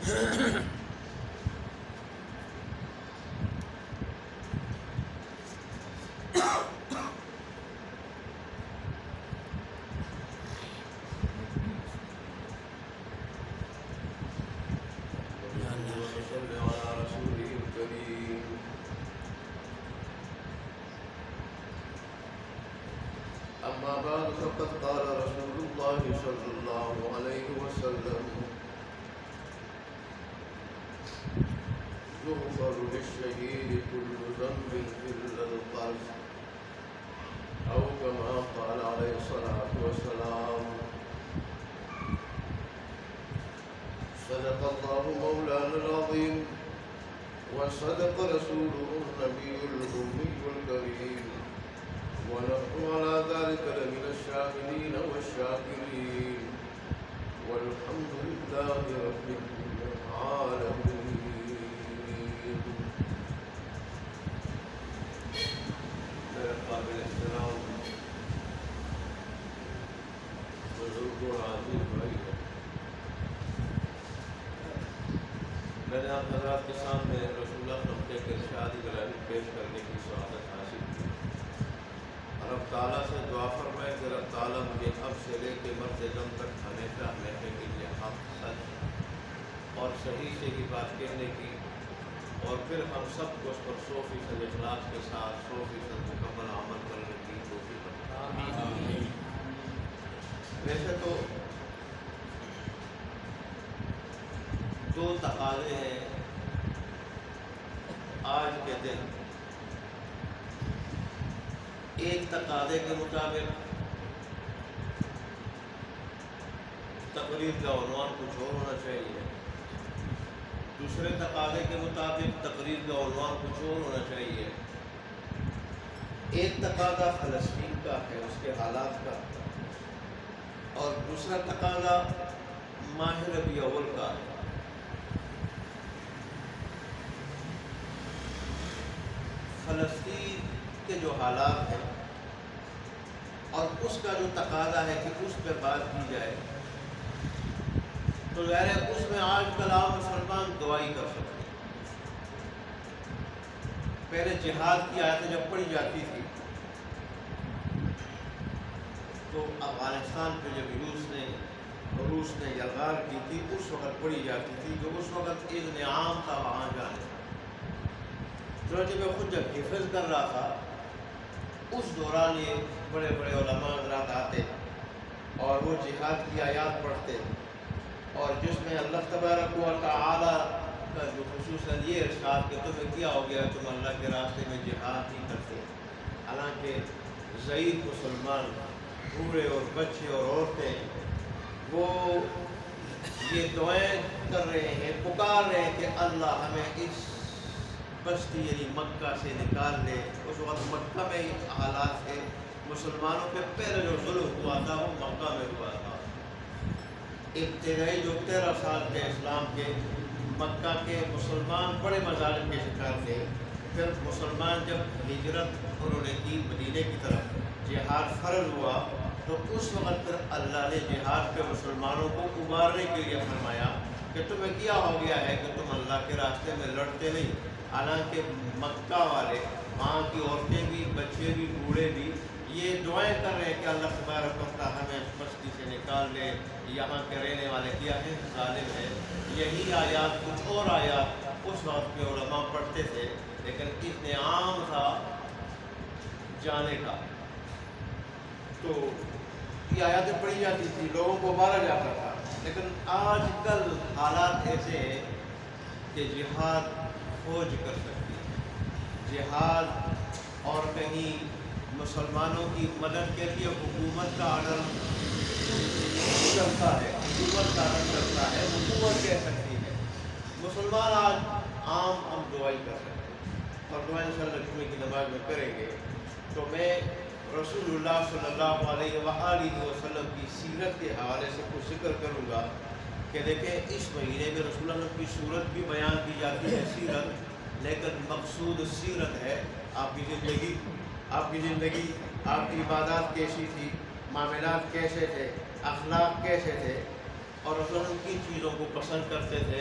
أما بعد فقد قال رسول الله صلى الله عليه وسلم يغفر للشهيد كل ذنب إلا القتل أو كما قال عليه الصلاة والسلام. صدق الله مولانا العظيم وصدق رسوله النبي الأمي الكريم ونحن على ذلك لمن الشاهدين والشاكرين والحمد لله رب العالمين. میرے قابل احترام بزرگوں اور عزیز بھائی، میں نے آپ حضرات کے سامنے رسول اللہ صلی اللہ علیہ وسلم کے ارشاد گرامی پیش کرنے کی سعادت حاصل کی. رب تعالیٰ سے دعا فرمائے کہ رب تعالیٰ مجھے اب سے لے کے مرد دم تک ہمیشہ ہمیشہ کے لیے حق، سچ اور صحیح سے ہی بات کہنے کی، اور پھر ہم سب کو اس پر 100% اخلاص کے ساتھ 100% مکمل عمل کرنے کی توفیق عطا فرمائے. ویسے تو دو تقاضے ہیں آج کے دن. ایک تقاضے کے مطابق تقریر کا عنوان کچھ اور ہونا چاہیے، دوسرے تقاضے کے مطابق تقریر کا عنوان کچھ اور ہونا چاہیے. ایک تقاضا فلسطین کا ہے، اس کے حالات کا، اور دوسرا تقاضا ماہ ربیع الاول کا ہے. فلسطین کے جو حالات ہیں اور اس کا جو تقاضا ہے کہ اس پہ بات کی جائے، تو ظاہر ہے اس میں آج کل عام مسلمان دعائی کر سکتے ہیں. پہلے جہاد کی آیتیں جب پڑھی جاتی تھی تو افغانستان پہ جب روس نے یلغار کی تھی اس وقت پڑھی جاتی تھی، جو اس وقت اذن عام تھا وہاں جانے. چنانچہ میں خود جب حفظ کر رہا تھا اس دوران یہ بڑے بڑے علماء حضرات آتے اور وہ جہاد کی آیات پڑھتے، اور جس میں اللہ تبارک و تعالی کا جو خصوصاً یہ ارشاد کہ تمہیں کیا ہو گیا تم اللہ کے راستے میں جہاد نہیں کرتے. حالانکہ ضعیف مسلمان بوڑھے اور بچے اور عورتیں وہ یہ دعائیں کر رہے ہیں، پکار رہے ہیں کہ اللہ ہمیں اس بستی یعنی مکہ سے نکال لے. اس وقت مکہ میں حالات تھے، مسلمانوں پہ پہلے جو ظلم ہوا تھا وہ مکہ میں ہوا تھا. ابتدائی جو 13 سال کے اسلام کے مکہ کے مسلمان بڑے مظالم کے شکار تھے. پھر مسلمان جب ہجرت انہوں نے کی مدینے کی طرف، جہاد فرض ہوا، تو اس وقت پھر اللہ نے جہاد پہ مسلمانوں کو ابارنے کے لیے فرمایا کہ تمہیں کیا ہو گیا ہے کہ تم اللہ کے راستے میں لڑتے نہیں. حالانکہ مکہ والے، وہاں کی عورتیں بھی، بچے بھی، بوڑھے بھی یہ دعائیں کر رہے ہیں کہ اللہ تبارک و تعالی ہمیں اس بستی سے نکال لے، یہاں کے رہنے والے کیا ہیں، ظالم ہیں. یہی آیات کچھ اور آیات اس وقت کے علماء پڑھتے تھے، لیکن اتنے عام تھا جانے کا. تو یہ آیاتیں پڑھی جاتی تھی، لوگوں کو مارا جاتا تھا. لیکن آج کل حالات ایسے ہیں کہ جہاد فوج کر سکتی ہے، جہاد اور کہیں مسلمانوں کی مدد کے لیے حکومت کا آرڈر چلتا ہے، حکومت کہہ سکتی ہے. مسلمان آج عام ہم دعائی کر سکتے ہیں، اور دعائیں انشاءاللہ جمعے کی نماز میں کریں گے. تو میں رسول اللہ صلی اللہ علیہ وآلہ وسلم کی سیرت کے حوالے سے کچھ ذکر کروں گا کہ دیکھیں اس مہینے میں رسول اللہ کی صورت بھی بیان کی جاتی ہے، سیرت، لیکن مقصود سیرت ہے آپ کی زندگی، آپ کی عبادات کیسی تھی، معاملات کیسے تھے، اخلاق کیسے تھے، اور رسول اللہ کن چیزوں کو پسند کرتے تھے،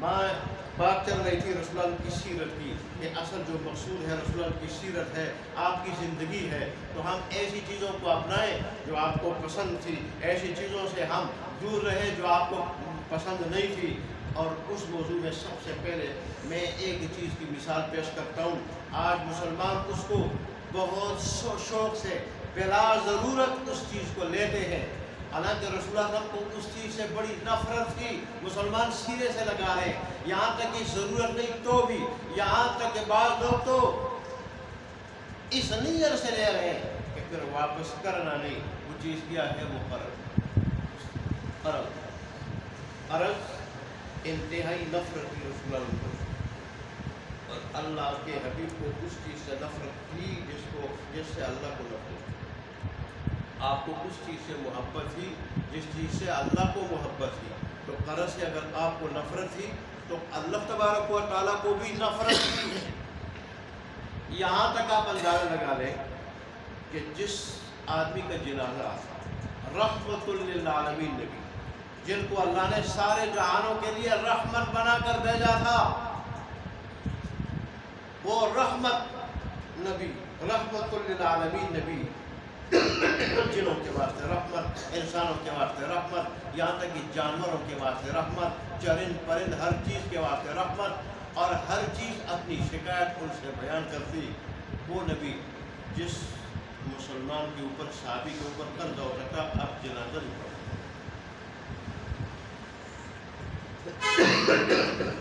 بات چل رہی تھی رسول اللہ کی سیرت کی کہ اصل جو مقصود ہے رسول اللہ کی سیرت ہے، آپ کی زندگی ہے، تو ہم ایسی چیزوں کو اپنائیں جو آپ کو پسند تھی، ایسی چیزوں سے ہم دور رہیں جو آپ کو پسند نہیں تھی۔ اور اس موضوع میں سب سے پہلے میں ایک چیز کی مثال پیش کرتا ہوں۔ آج مسلمان اس کو بہت شوق سے بلا ضرورت اس چیز کو لیتے ہیں، حالانکہ رسول اللہ کو اس چیز سے بڑی نفرت تھی، مسلمان سینے سے لگا رہے ہیں، یہاں تک کہ ضرورت نہیں تو بھی، یہاں تک کہ بعض لوگ تو اس نیت سے لے رہے ہیں کہ پھر واپس کرنا نہیں۔ وہ چیز کیا ہے؟ وہ قرض انتہائی نفرت کی رسول اللہ کو، اور اللہ کے حبیب کو اس چیز سے نفرت تھی جس سے اللہ کو نفرت تھی۔ آپ کو اس چیز سے محبت تھی جس چیز سے اللہ کو محبت تھی۔ تو قرض سے اگر آپ کو نفرت تھی تو اللہ تبارک و تعالیٰ کو بھی نفرت تھی۔ یہاں تک آپ اندازہ لگا لیں کہ جس آدمی کا جنازہ رحمت للعالمین نبی، جن کو اللہ نے سارے جہانوں کے لیے رحمت بنا کر بھیجا تھا، وہ رحمت نبی، رحمت للعالمین نبی، جنوں کے واسطے رحمت، انسانوں کے واسطے رحمت، یہاں تک کہ جانوروں کے واسطے رحمت، چرند پرند ہر چیز کے واسطے رحمت، اور ہر چیز اپنی شکایت ان سے بیان کرتی۔ وہ نبی جس مسلمان کے اوپر، صحابی کے اوپر قرض ہو سکتا، اب جنازہ نہیں پڑھتا۔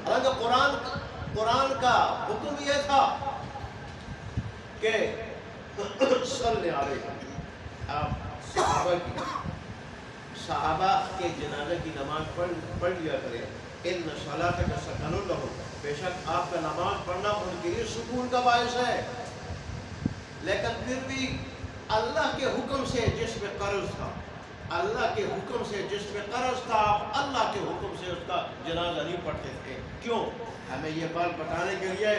حالانکہ قرآن کا حکم یہ تھا کہ صلی علیہ، آپ صحابہ کے جنازہ کی نماز پڑھ لیا کریں۔ ان صلاتک سکن لہم، بے شک آپ کا نماز پڑھنا ان کے لیے سکون کا باعث ہے۔ لیکن پھر بھی اللہ کے حکم سے جس پہ قرض تھا، اللہ کے حکم سے جس پہ قرض تھا، آپ اللہ کے حکم سے اس کا جنازہ نہیں پڑھتے تھے۔ کیوں؟ ہمیں یہ بات بتانے کے لیے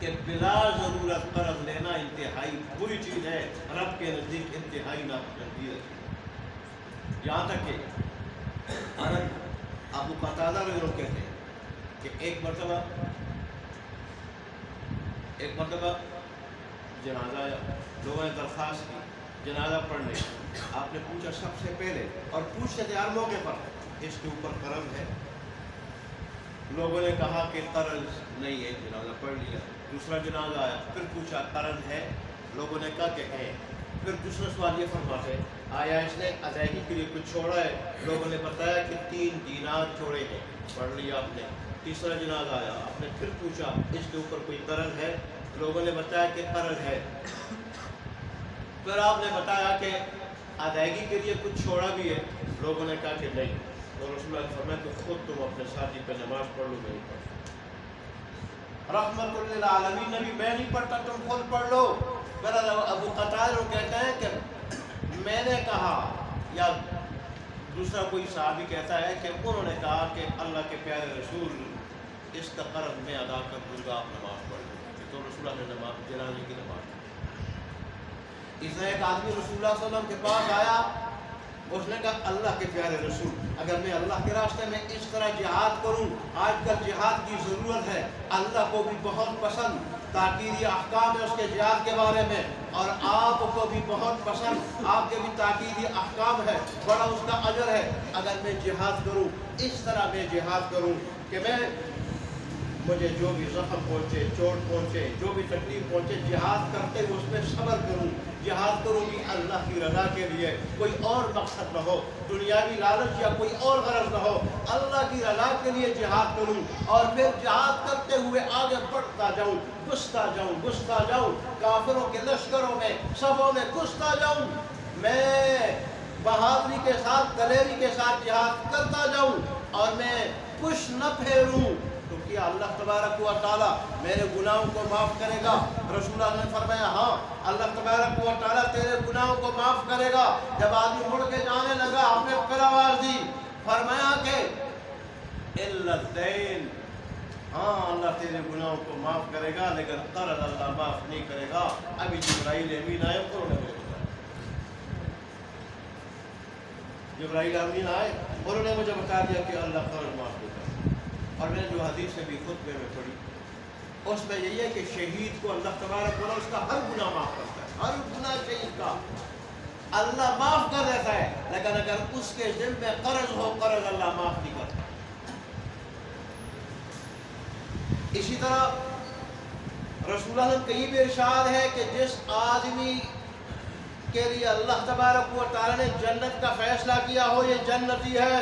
کہ بلا ضرورت قرض لینا انتہائی بری چیز ہے، رب کے نزدیک انتہائی ناپسندیدہ چیز۔ یہاں تک کہ ابو قتادہ رضی اللہ عنہ کہتے ہیں کہ ایک مرتبہ جنازہ آیا، لوگوں نے درخواست کی جنازہ پڑھنے، آپ نے پوچھا سب سے پہلے، اور پوچھتے تھے ہر موقع پر، اس کے اوپر قرض ہے؟ لوگوں نے کہا کہ قرض نہیں ہے، جنازہ پڑھ لیا۔ دوسرا جنازہ آیا، پھر پوچھا قرض ہے؟ لوگوں نے کہا کہ ہے۔ پھر دوسرا سوال یہ فرماتے، آیا اس نے ادائیگی کے لیے کچھ چھوڑا ہے؟ لوگوں نے بتایا کہ 3 دینار چھوڑے ہیں، پڑھ لیا آپ نے۔ تیسرا جنازہ آیا، آپ نے پھر پوچھا اس کے اوپر کوئی قرض ہے؟ لوگوں نے بتایا کہ قرض ہے۔ پھر آپ نے بتایا کہ ادائیگی کے لیے کچھ چھوڑا بھی ہے؟ لوگوں نے کہا کہ نہیں۔ تو رسول اللہ نے فرمایا کہ خود تم اپنے ساتھی پہ نماز پڑھ لو، میں نہیں پڑھتا۔ رحمت للعالمین نبی، میں نہیں پڑھتا، تم خود پڑھ لو۔ پھر ابو قتادہ کہتے ہیں کہ میں نے کہا، یا دوسرا کوئی صحابی کہتا ہے کہ انہوں نے کہا کہ اللہ کے پیارے رسول، اس کا قرض میں ادا کر دوں گا، آپ نماز پڑھ لیں۔ تو رسول اللہ نے نماز، جنازے کی نماز پڑھی۔ اس نے ایک آدمی رسول اللہ صلی اللہ علیہ وسلم کے پاس آیا، اس نے کہا اللہ کے پیارے رسول، اگر میں اللہ کے راستے میں اس طرح جہاد کروں، آج کل جہاد کی ضرورت ہے، اللہ کو بھی بہت پسند، تاکیدی احکام ہے اس کے جہاد کے بارے میں، اور آپ کو بھی بہت پسند، آپ کے بھی تاکیدی احکام ہے، بڑا اس کا اجر ہے۔ اگر میں جہاد کروں، اس طرح میں جہاد کروں کہ مجھے جو بھی زخم پہنچے، چوٹ پہنچے، جو بھی تکلیف پہنچے، جہاد کرتے ہوئے اس پہ صبر کروں، جہاد کروں گی اللہ کی رضا کے لیے، کوئی اور مقصد نہ ہو، دنیاوی لالچ یا کوئی اور غرض نہ ہو، اللہ کی رضا کے لیے جہاد کروں، اور پھر جہاد کرتے ہوئے آگے بڑھتا جاؤں، گھستا جاؤں، کافروں کے لشکروں میں، صفوں میں گھستا جاؤں، میں بہادری کے ساتھ، دلیری کے ساتھ جہاد کرتا جاؤں، اور میں کچھ نہ پھیروں، تو کیا اللہ تبارک و تعالیٰ میرے گناہوں کو معاف کرے گا؟ رسول اللہ نے فرمایا ہاں، اللہ تبارک و تعالیٰ تیرے گناہوں کو معاف کرے گا۔ جب آدمی مڑ کے جانے لگا، آپ نے پھر آواز دی، فرمایا کہ الا الدین، ہاں اللہ تیرے گناہوں کو معاف کرے گا، لیکن قرض اللہ معاف نہیں کرے گا۔ ابھی جبرائیل امین آئے، انہوں نے مجھے بتایا، جبرائیل امین آئے، انہوں نے مجھے بتا دیا کہ اللہ قرض معاف کرے گا۔ اور میں نے جو حدیث سے بھی خطبے میں پڑھی اس میں یہی ہے کہ شہید کو اللہ تبارک و تعالیٰ اس کا ہر گناہ معاف کرتا ہے، ہر گناہ شہید کا اللہ معاف کر دیتا ہے، لیکن اگر اس کے ذمہ میں قرض ہو، قرض اللہ معاف نہیں کرتا۔ اسی طرح رسول اللہ کا یہ بھی ارشاد ہے کہ جس آدمی کے لیے اللہ تبارک و تعالیٰ نے جنت کا فیصلہ کیا ہو، یہ جنتی ہے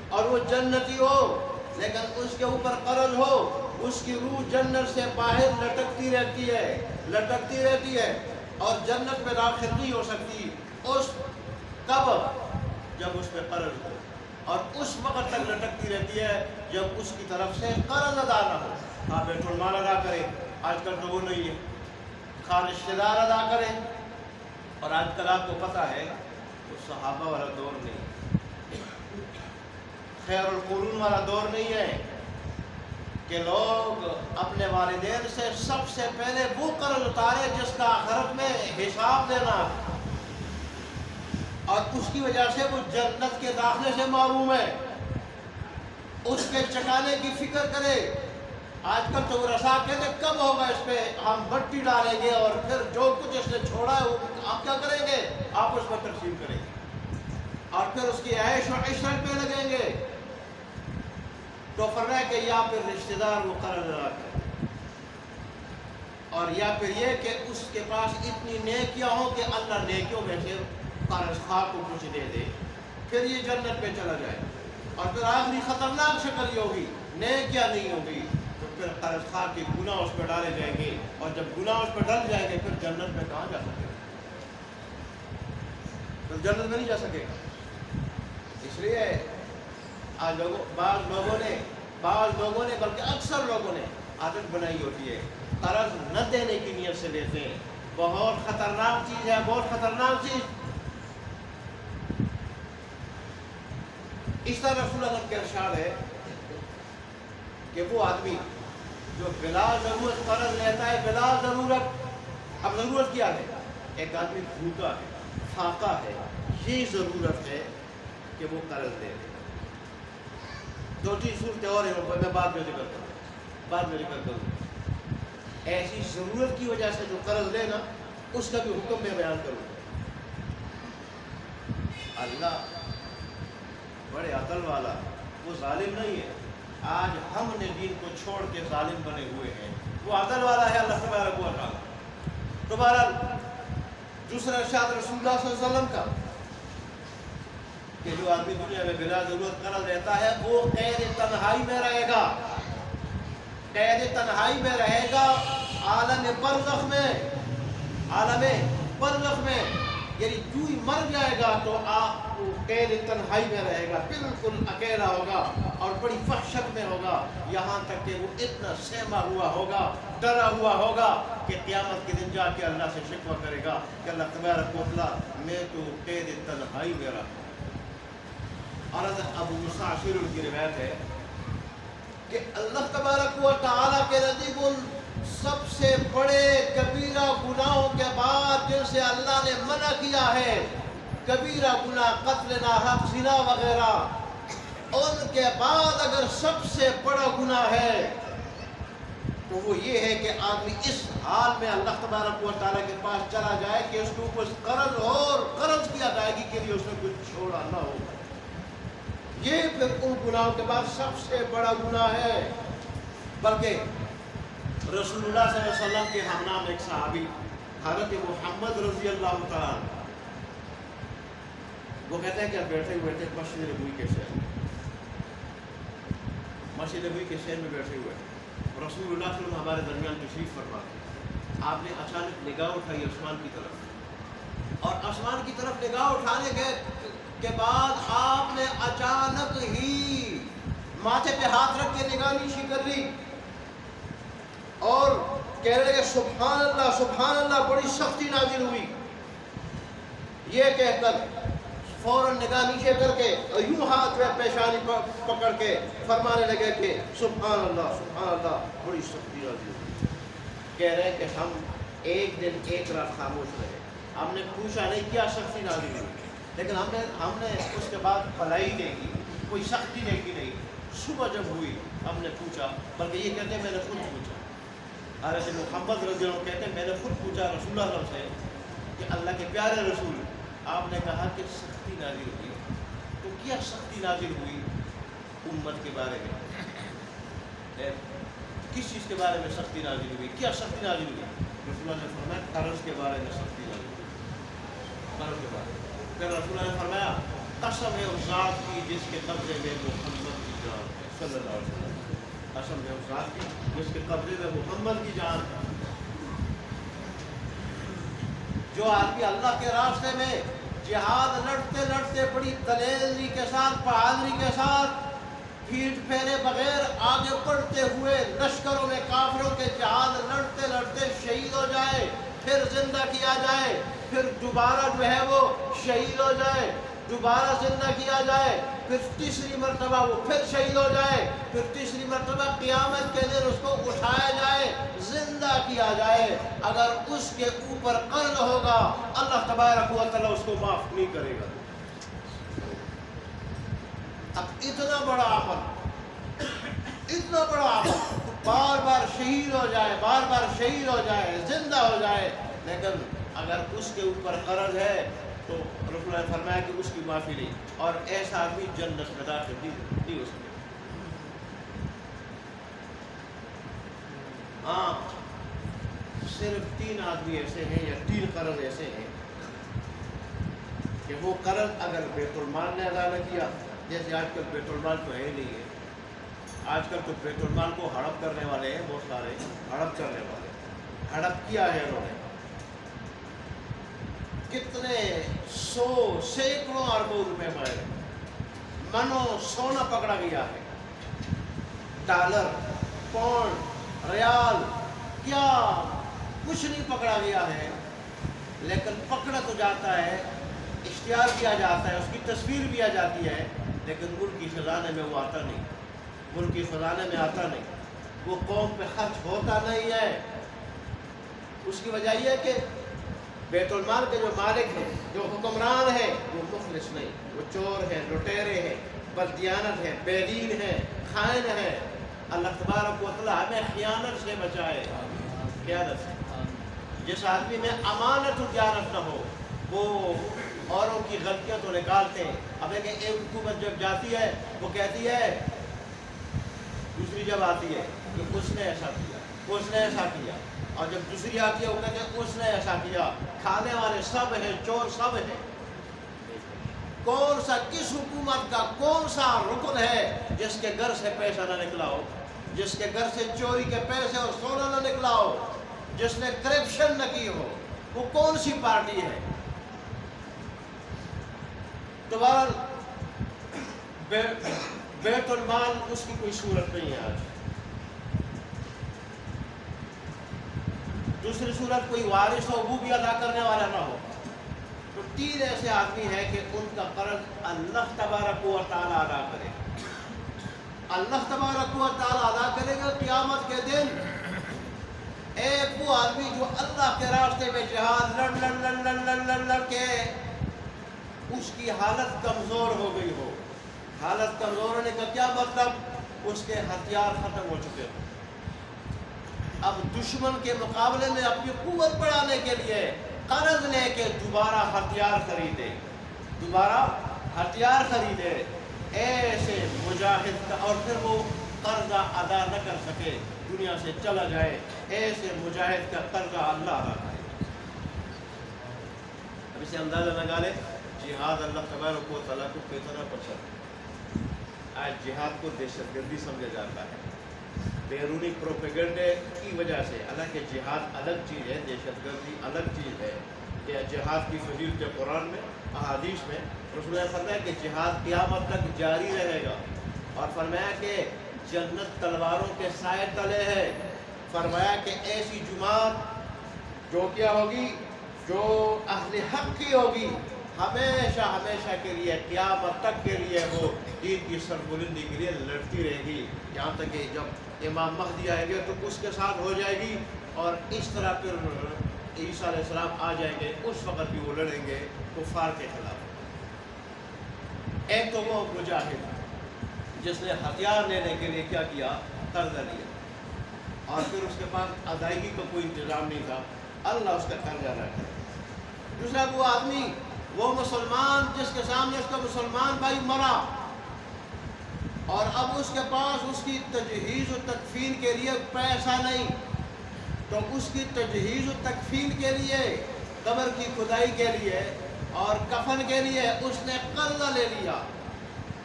اور وہ جنتی ہو، لیکن اس کے اوپر قرض ہو، اس کی روح جنت سے باہر لٹکتی رہتی ہے اور جنت میں داخل نہیں ہو سکتی اس کب جب اس پہ قرض ہو، اور اس وقت تک لٹکتی رہتی ہے جب اس کی طرف سے قرض ادا نہ ہو۔ آپ بیت المال ادا کریں، آج کل تو وہ نہیں ہے، خواہ رشتہ دار ادا کریں، اور آج کل آپ کو پتہ ہے وہ صحابہ والا دور نہیں، خیر القرون والا دور نہیں ہے کہ لوگ اپنے والدین سے سب سے پہلے وہ قرض اتارے جس کا آخرت میں حساب دینا، اور اس کی وجہ سے وہ جنت کے داخلے سے محروم ہے، اس کے چکانے کی فکر کرے۔ آج کل تو رسا کہتے کب ہوگا اس پہ ہم مٹی ڈالیں گے اور پھر جو کچھ اس نے چھوڑا ہے وہ آپ کیا کریں گے، آپ اس پر تقسیم کریں گے اور پھر اس کی عیش و عشرت پہ لگیں گے۔ تو فرمایا کہ یا پھر رشتہ دار وہ قرض ادا کرے، اور یا پھر یہ کہ اس کے پاس اتنی نیکیاں ہوں کہ اللہ نیکیوں میں سے قرض خواہ کو کچھ دے دے، پھر یہ جنت پہ چلا جائے۔ اور پھر آخری خطرناک شکل یہ ہوگی، نیکیاں نہیں ہوگی تو پھر قرض خواہ کے گناہ اس پہ ڈالے جائیں گے، اور جب گناہ اس پہ ڈل جائیں گے پھر جنت میں کہاں جا سکے گا، پھر جنت میں نہیں جا سکے گا۔ اس لیے آج بعض لوگوں نے بلکہ اکثر لوگوں نے عادت بنائی ہوتی ہے قرض نہ دینے کی نیت سے لیتے ہیں۔ بہت خطرناک چیز ہے، بہت خطرناک چیز۔ اس طرح رسول اللہ کا ارشاد ہے کہ وہ آدمی جو بلا ضرورت قرض لیتا ہے، بلا ضرورت، اب ضرورت کیا ہے؟ ایک آدمی بھوکا ہے، فاقہ ہے، یہ ضرورت ہے کہ وہ قرض دے۔ دو تین صورتیں اور ہیں، میں بعد میں ذکر کروں، ایسی ضرورت کی وجہ سے جو قرض لینا اس کا بھی حکم میں بیان کروں۔ اللہ بڑے عدل والا، وہ ظالم نہیں ہے۔ آج ہم نے دین کو چھوڑ کے ظالم بنے ہوئے ہیں، وہ عدل والا ہے اللہ تبارک و تعالیٰ۔ تو بہرحال دوسرا ارشاد رسول اللہ صلی اللہ علیہ وسلم کا کہ جو آدمی دنیا میں بلا ضرورت قرض لیتا ہے وہ قید تنہائی میں رہے گا، قید تنہائی میں رہے گا، عالم برزخ میں، یعنی جو ہی مر جائے گا تو قید تنہائی میں رہے گا، بالکل اکیلا ہوگا اور بڑی وحشت میں ہوگا، یہاں تک کہ وہ اتنا سہما ہوا ہوگا، ڈرا ہوا ہوگا کہ قیامت کے دن جا کے اللہ سے شکوہ کرے گا کہ اللہ تبارک و تعالیٰ میں تو قید تنہائی میں رہا۔ اور حضرت ابو موسیٰ اشعری کی روایت ہے کہ اللہ تبارک و تعالیٰ کے نزدیک ان سب سے بڑے کبیرہ گناہوں کے بعد جن سے اللہ نے منع کیا ہے، کبیرہ گناہ، قتل ناحق، زنا وغیرہ، ان کے بعد اگر سب سے بڑا گناہ ہے تو وہ یہ ہے کہ آدمی اس حال میں اللہ تبارک و تعالیٰ کے پاس چلا جائے کہ اس کے اوپر قرض ہو اور قرض کی ادائیگی کے لیے اس نے کچھ چھوڑا نہ ہو۔ یہ پھر ان گناہوں کے بعد سب سے بڑا گناہ ہے۔ بلکہ رسول اللہ صلی اللہ علیہ وسلم کے ہم نام ایک صحابی حضرت محمد رضی اللہ تعالیٰ، وہ کہتے ہیں کہ بیٹھے مسجد نبوی کے شہر میں بیٹھے ہوئے رسول اللہ صلی اللہ علیہ وسلم ہمارے درمیان تشریف فرما تھے۔ آپ نے اچانک نگاہ اٹھائی آسمان کی طرف، اور آسمان کی طرف نگاہ اٹھانے کے بعد آپ نے اچانک ہی ماتھے پہ ہاتھ رکھ کے نگاہ نیچی کر لی اور کہنے لگے سبحان اللہ سبحان اللہ، بڑی سختی نازل ہوئی۔ یہ کہہ کر فوراً نگاہ نیچے کر کے یوں ہاتھ میں پیشانی پکڑ کے فرمانے لگے کہ سبحان اللہ، بڑی سختی نازل ہوئی۔ کہہ رہے کہ ہم ایک دن ایک رات خاموش رہے، ہم نے پوچھا نہیں کیا سختی نازل ہوئی، لیکن ہم نے اس کے بعد بھلائی دیکھی، کوئی سختی دیکھی نہیں۔ صبح جب ہوئی ہم نے پوچھا، بلکہ یہ کہتے ہیں میں نے خود پوچھا. حضرت محمد رضی اللہ عنہ کہتے ہیں میں نے خود پوچھا رسول اللہ سے کہ اللہ کے پیارے رسول، آپ نے کہا کہ سختی نازل ہوئی، تو کیا سختی نازل ہوئی امت کے بارے میں؟ کس چیز کے بارے میں سختی نازل ہوئی؟ کیا سختی نازل ہوئی؟ رسول اللہ نے فرمایا قرض کے بارے میں سختی نازل ہوئی، قرض کے بارے میں. پھر رسول اللہ نے فرمایا قسم ہے اس ذات کی جس کے قبضے میں محمد کی جان ہے صلی اللہ علیہ وسلم، قسم ہے اس ذات کی جس کے قبضے میں محمد کی جان ہے. جو آدمی اللہ کے راستے میں جہاد لڑتے لڑتے بڑی دلیری کے ساتھ بہادری کے ساتھ پیٹھ پھیرے بغیر آگے بڑھتے ہوئے لشکروں میں کافروں کے جہاد لڑتے لڑتے شہید ہو جائے، پھر زندہ کیا جائے، پھر دوبارہ جو ہے وہ شہید ہو جائے، دوبارہ زندہ کیا جائے، پھر تیسری مرتبہ وہ پھر شہید ہو جائے، پھر تیسری مرتبہ قیامت کے دن اس کو اٹھایا جائے، زندہ کیا جائے، اگر اس کے اوپر قرض ہوگا اللہ تبارک و تعالیٰ اس کو معاف نہیں کرے گا. اب اتنا بڑا عمل، اتنا بڑا عمل، بار بار شہید ہو جائے، بار بار شہید ہو جائے، زندہ ہو جائے، لیکن اگر اس کے اوپر قرض ہے تو رسول اللہ نے فرمایا کہ اس کی معافی نہیں، اور ایسا آدمی جنت میں داخل نہیں ہو سکے. ہاں صرف 3 آدمی ایسے ہیں یا 3 قرض ایسے ہیں کہ وہ قرض اگر بیت المال نے ادا نہ کیا، جیسے آج کل بیت المال تو ہے ہی نہیں ہے، آج کل تو بیت المال کو ہڑپ کرنے والے ہیں، بہت سارے ہڑپ کرنے والے، ہڑپ کیا ہے انہوں نے، کتنے 100 سینکڑوں اربوں روپے مارے، منو سونا پکڑا گیا ہے، ڈالر، پاؤنڈ، ریال، کیا کچھ نہیں پکڑا گیا ہے، لیکن پکڑا تو جاتا ہے، اشتہار کیا جاتا ہے، اس کی تصویر بھی آ جاتی ہے، لیکن ملک کی خزانے میں وہ آتا نہیں، ملک کی خزانے میں آتا نہیں، وہ قوم پہ خرچ ہوتا نہیں ہے. اس کی وجہ یہ ہے کہ بیت المال کے جو مالک ہیں، جو حکمران ہیں، وہ مخلص نہیں، وہ چور ہیں، لٹیرے ہیں، بددیانت ہیں، بے دین ہیں، خائن ہیں. اللہ تبارک و تعالیٰ ہمیں خیانت سے بچائے، خیانت سے. جس آدمی میں امانت و دیانت نہ ہو وہ اوروں کی غلطیاں تو نکالتے ہیں. اب ایک حکومت جب جاتی ہے وہ کہتی ہے، دوسری جب آتی ہے کہ اس نے ایسا کیا، اس نے ایسا کیا، اور جب دوسری آتی ہے وہ کہتے ہیں اس نے ایسا کیا. کھانے والے سب ہیں، چور سب ہیں. کون سا کس حکومت کا کون سا رکن ہے جس کے گھر سے پیسہ نہ نکلا ہو، جس کے گھر سے چوری کے پیسے اور سونا نہ نکلا ہو، جس نے کرپشن نہ کی ہو؟ وہ کون سی پارٹی ہے؟ تو بیت المال اس کی کوئی صورت نہیں ہے آج. دوسری صورت کوئی وارث ہو وہ بھی ادا کرنے والا نہ ہو. تو 3 ایسے آدمی ہیں کہ ان کا قرض اللہ تبارک و تعالیٰ ادا کرے. اللہ تبارک و تعالیٰ ادا کرے گا قیامت کے دن. ایک وہ آدمی جو اللہ کے راستے میں جہاد لڑ کے اس کی حالت کمزور ہو گئی ہو. حالت کمزور ہونے کا کیا مطلب؟ اس کے ہتھیار ختم ہو چکے ہو. اب دشمن کے مقابلے میں اپنی قوت بڑھانے کے لیے قرض لے کے دوبارہ ہتھیار خریدے، دوبارہ ہتھیار خریدے. ایسے مجاہد کا، اور پھر وہ قرضہ ادا نہ کر سکے، دنیا سے چلا جائے، ایسے مجاہد کا قرضہ اللہ ادا کرے. اب اسے اندازہ لگا لے جہاد اللہ تبارک و تعالیٰ کو کتنا پسند ہے. آج جہاد کو دہشت گردی سمجھا جاتا ہے بیرونی پروپیگنڈے کی وجہ سے. حالانکہ جہاد الگ چیز ہے، دہشت گردی الگ چیز ہے. کہ جہاد کی فضیلت قرآن میں، احادیث میں رسول اللہ نے فرمایا کہ جہاد قیامت تک جاری رہے گا، اور فرمایا کہ جنت تلواروں کے سائے تلے ہے. فرمایا کہ ایسی جماعت جو کیا ہوگی، جو اہل حق کی ہوگی، ہمیشہ ہمیشہ کے لیے قیامت تک کے لیے وہ دین کی سربلندی کے لیے لڑتی رہے گی، یہاں تک کہ جب امام مہدی آئیں گے تو اس کے ساتھ ہو جائے گی. اور اس طرح پھر عیسیٰ علیہ السلام آ جائیں گے، اس وقت بھی وہ لڑیں گے کفار کے خلاف. ایک تو وہ مجاہد جس نے ہتھیار لینے کے لیے کیا کیا؟ قرضہ لیا، اور پھر اس کے پاس ادائیگی کا کوئی انتظام نہیں تھا، اللہ اس کا قرضہ ادا کرے۔ دوسرا وہ آدمی، وہ مسلمان جس کے سامنے اس کا مسلمان بھائی مرا، اور اب اس کے پاس اس کی تجہیز و تکفین کے لیے پیسہ نہیں، تو اس کی تجہیز و تکفین کے لیے، قبر کی کھدائی کے لیے اور کفن کے لیے اس نے قرضہ لے لیا،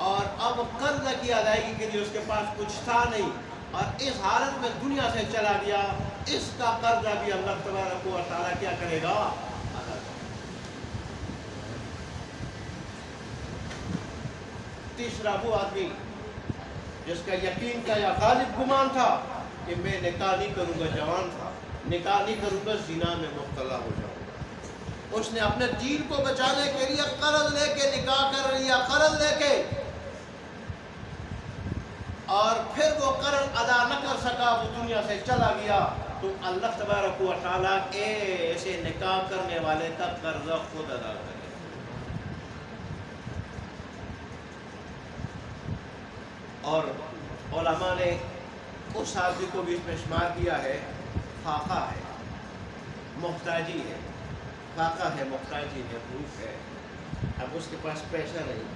اور اب قرضہ کی ادائیگی کے لیے اس کے پاس کچھ تھا نہیں، اور اس حالت میں دنیا سے چلا گیا، اس کا قرضہ بھی اللہ تبارک و تعالیٰ کیا کرے گا؟ ادا کرے گا۔ تیسرا وہ آدمی جس کا یقین تھا یا غالب گمان تھا کہ میں نکاح نہیں کروں گا، جوان تھا، نکاح نہیں کروں گا، زنا میں مبتلا ہو جاؤں گا، اس نے اپنے دین کو بچانے کے لیے قرض لے کے نکاح کر لیا، قرض لے کے، اور پھر وہ قرض ادا نہ کر سکا، وہ دنیا سے چلا گیا، تو اللہ تبارک و تعالیٰ ایسے نکاح کرنے والے کا قرضہ خود ادا کرے۔ اور علماء نے اس آدمی کو بھی اس میں شمار کیا ہے، فاقہ ہے، محتاجی ہے، فاقہ ہے، محتاجی ہے، بھوک ہے، اب اس کے پاس پیسہ نہیں،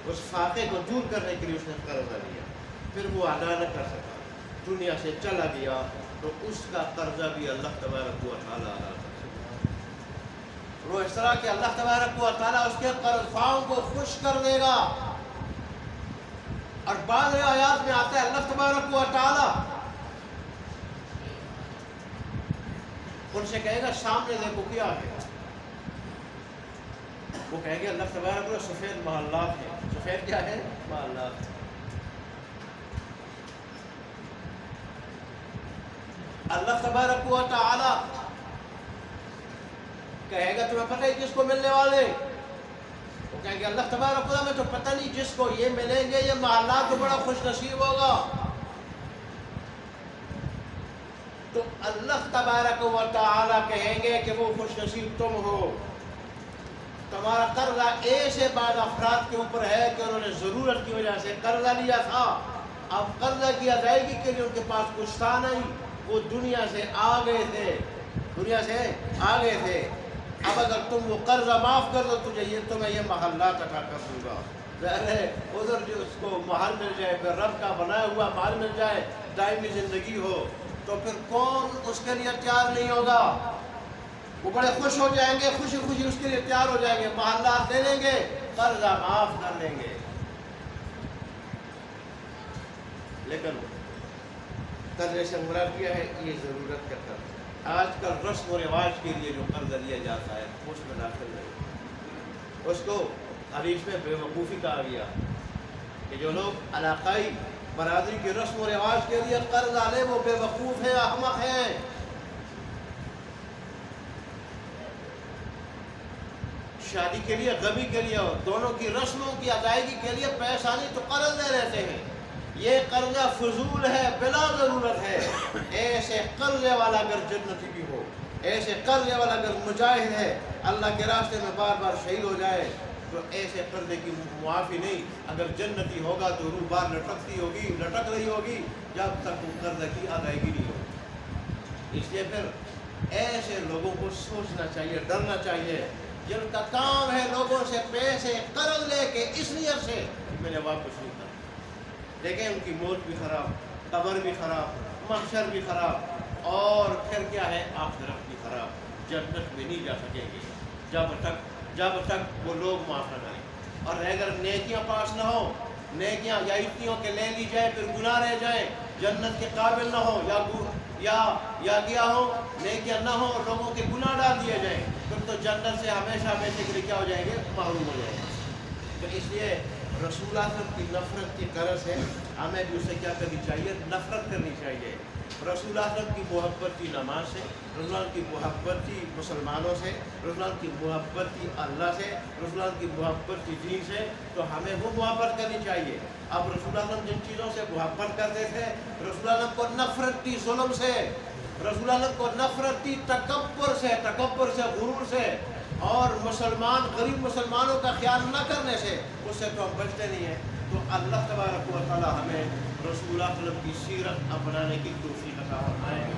اس فاقے کو دور کرنے کے لیے اس نے قرضہ لیا، پھر وہ ادا نہ کر سکا، دنیا سے چلا گیا، تو اس کا قرضہ بھی اللہ تبارک و تعالیٰ ادا کر سکتا۔ وہ اس طرح کہ اللہ تبارک و تعالیٰ اس کے قرض خواہوں کو خوش کر دے گا۔ اور بعض آیات میں آتا ہے اللہ تبارک و تعالیٰ ان سے کہے گا سامنے دیکھو کیا ہے، وہ کہے گا اللہ تبارک و سفید محلات ہیں، سفید کیا ہے؟ محلات۔ اللہ تبارک و تعالیٰ کہے گا تمہیں پتہ ہے کس کو ملنے والے؟ وہ کہیں گے اللہ تبارک و تعالیٰ میں تو پتہ نہیں، جس کو یہ ملیں گے یہ محلات تو بڑا خوش نصیب ہوگا۔ تو اللہ تبارک و تعالیٰ کہیں گے کہ وہ خوش نصیب تم ہو، تمہارا قرضہ ایسے بعض افراد کے اوپر ہے کہ انہوں نے ضرورت کی وجہ سے قرضہ لیا تھا، اب قرضہ کی ادائیگی کے لیے ان کے پاس کچھ تھا نہیں، وہ دنیا سے آ گئے تھے، دنیا سے آ گئے تھے، اب اگر تم وہ قرضہ معاف کر دو تمہیں یہ محلات عطا کر دوں گا، ادھر جو اس کو محل مل جائے، پھر رب کا بنایا ہوا محل مل جائے، دائمی زندگی ہو، تو پھر کون اس کے لیے تیار نہیں ہوگا؟ وہ بڑے خوش ہو جائیں گے، خوشی خوشی اس کے لیے تیار ہو جائیں گے، محلات دے دیں گے، قرضہ معاف کر دیں گے۔ لیکن قرضے سے مراد کیا ہے؟ یہ ضرورت کا قرض۔ آج کل رسم و رواج کے لیے جو قرضہ لیا جاتا ہے اس میں داخل نہیں، اس کو حدیث میں بے وقوفی کہا گیا کہ جو لوگ علاقائی برادری کے رسم و رواج کے لیے قرضہ لے وہ بے وقوف ہیں، احمق ہیں۔ شادی کے لیے، غمی کے لیے، دونوں کی رسموں کی ادائیگی کے لیے پیسہ نہیں تو قرض لے لیتے ہیں، یہ قرضہ فضول ہے، بلا ضرورت ہے۔ ایسے قرضے والا اگر جنتی بھی ہو، ایسے قرضے والا اگر مجاہد ہے، اللہ کے راستے میں بار بار شہید ہو جائے، تو ایسے قرضے کی معافی نہیں۔ اگر جنتی ہوگا تو روح بار لٹک رہی ہوگی جب تک وہ قرضے کی ادائیگی نہیں ہوگی۔ اس لیے پھر ایسے لوگوں کو سوچنا چاہیے، ڈرنا چاہیے جن کا کام ہے لوگوں سے پیسے قرض لے کے اس نیت سے میں نے واپس نہیں کرنا، دیکھیں ان کی موت بھی خراب، قبر بھی خراب، محشر بھی خراب، اور پھر کیا ہے؟ آخرت بھی خراب، جنت میں نہیں جا سکیں گے جب تک وہ لوگ معاف نہ کریں۔ اور اگر نیکیاں پاس نہ ہو، نیکیاں یا اتنی ہو کہ لے لی جائے پھر گناہ رہ جائے، جنت کے قابل نہ ہو، یا کیا ہو نیکیاں نہ ہو اور لوگوں کے گناہ ڈال دیے جائیں، پھر تو جنت سے ہمیشہ کے لیے کیا ہو جائیں گے؟ محروم ہو جائیں گے۔ تو اس لیے رسول اللہ کی نفرت کی غرض ہے، ہمیں بھی اسے کیا کرنی چاہیے؟ نفرت کرنی چاہیے۔ رسول اللہ کی محبت کی نماز سے، رسول اللہ کی محبت کی مسلمانوں سے، رسول اللہ کی محبت کی اللہ سے، رسول اللہ کی محبت کی دین سے، تو ہمیں وہ محبت کرنی چاہیے۔ اب رسول اللہ جن چیزوں سے محبت کرتے تھے، رسول اللہ کو نفرت تھی ظلم سے، رسول اللہ کو نفرت تھی تکبر سے، غرور سے، اور غریب مسلمانوں کا خیال نہ کرنے سے، اس سے تو ہم بچتے نہیں ہیں۔ تو اللہ تبارک و تعالی ہمیں رسول اللہ صلی اللہ علیہ وسلم کی سیرت اپنانے کی توفیق عطا فرمائے.